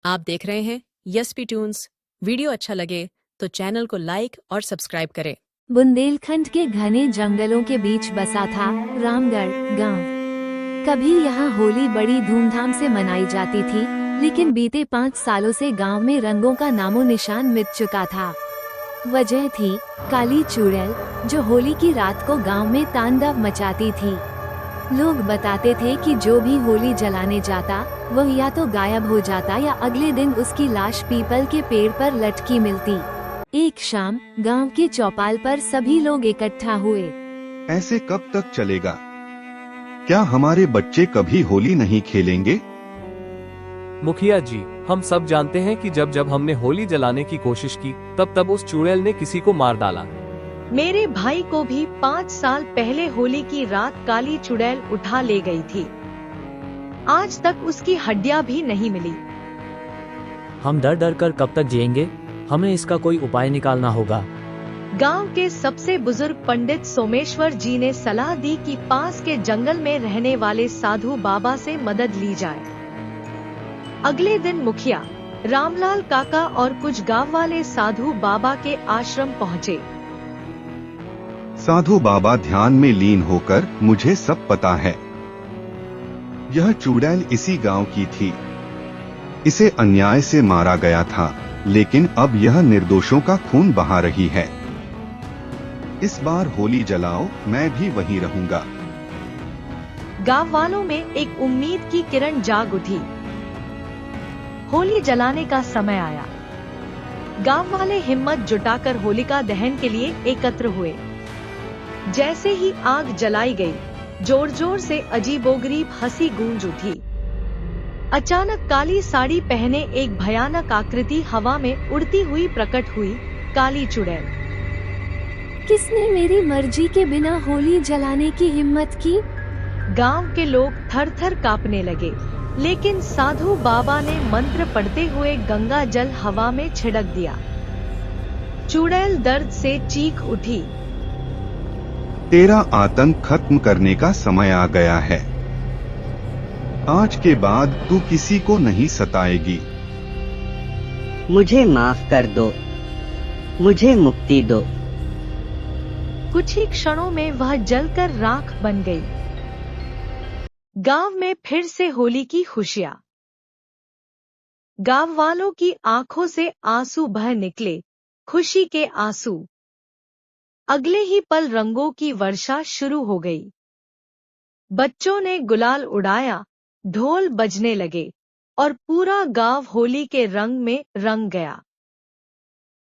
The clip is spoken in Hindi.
आप देख रहे हैं यस ट्यून्स। वीडियो अच्छा लगे तो चैनल को लाइक और सब्सक्राइब करें। बुंदेलखंड के घने जंगलों के बीच बसा था रामगढ़ गांव। कभी यहाँ होली बड़ी धूमधाम से मनाई जाती थी, लेकिन बीते 5 सालों से गांव में रंगों का नामो निशान मिट चुका था। वजह थी काली चुड़ैल, जो होली की रात को गांव में तांडव मचाती थी। लोग बताते थे कि जो भी होली जलाने जाता वह या तो गायब हो जाता या अगले दिन उसकी लाश पीपल के पेड़ पर लटकी मिलती। एक शाम गांव के चौपाल पर सभी लोग इकट्ठा हुए। ऐसे कब तक चलेगा? क्या हमारे बच्चे कभी होली नहीं खेलेंगे? मुखिया जी, हम सब जानते हैं कि जब जब हमने होली जलाने की कोशिश की तब तब उस चुड़ैल ने किसी को मार डाला। मेरे भाई को भी 5 साल पहले होली की रात काली चुड़ैल उठा ले गई थी। आज तक उसकी हड्डियां भी नहीं मिली। हम डर डर कर कब तक जिएंगे? हमें इसका कोई उपाय निकालना होगा। गांव के सबसे बुजुर्ग पंडित सोमेश्वर जी ने सलाह दी कि पास के जंगल में रहने वाले साधु बाबा से मदद ली जाए। अगले दिन मुखिया, रामलाल काका और कुछ गांव वाले साधु बाबा के आश्रम पहुँचे। साधु बाबा ध्यान में लीन होकर, मुझे सब पता है। यह चुड़ैल इसी गांव की थी। इसे अन्याय से मारा गया था, लेकिन अब यह निर्दोषों का खून बहा रही है। इस बार होली जलाओ, मैं भी वहीं रहूंगा। गांव वालों में एक उम्मीद की किरण जाग उठी। होली जलाने का समय आया। गांव वाले हिम्मत जुटाकर होलिका दहन के लिए एकत्र हुए। जैसे ही आग जलाई गई, जोर जोर से अजीबोगरीब हंसी गूंज उठी। अचानक काली साड़ी पहने एक भयानक आकृति हवा में उड़ती हुई प्रकट हुई। काली चुड़ैल। किसने मेरी मर्जी के बिना होली जलाने की हिम्मत की? गांव के लोग थर थर कांपने लगे, लेकिन साधु बाबा ने मंत्र पढ़ते हुए गंगा जल हवा में छिड़क दिया। चुड़ैल दर्द से चीख उठी। तेरा आतंक खत्म करने का समय आ गया है। आज के बाद तू किसी को नहीं सताएगी। मुझे माफ कर दो, मुझे मुक्ति दो। कुछ ही क्षणों में वह जलकर राख बन गई। गांव में फिर से होली की खुशियां। गांव वालों की आंखों से आंसू बह निकले, खुशी के आंसू। अगले ही पल रंगों की वर्षा शुरू हो गई। बच्चों ने गुलाल उड़ाया, ढोल बजने लगे और पूरा गांव होली के रंग में रंग गया।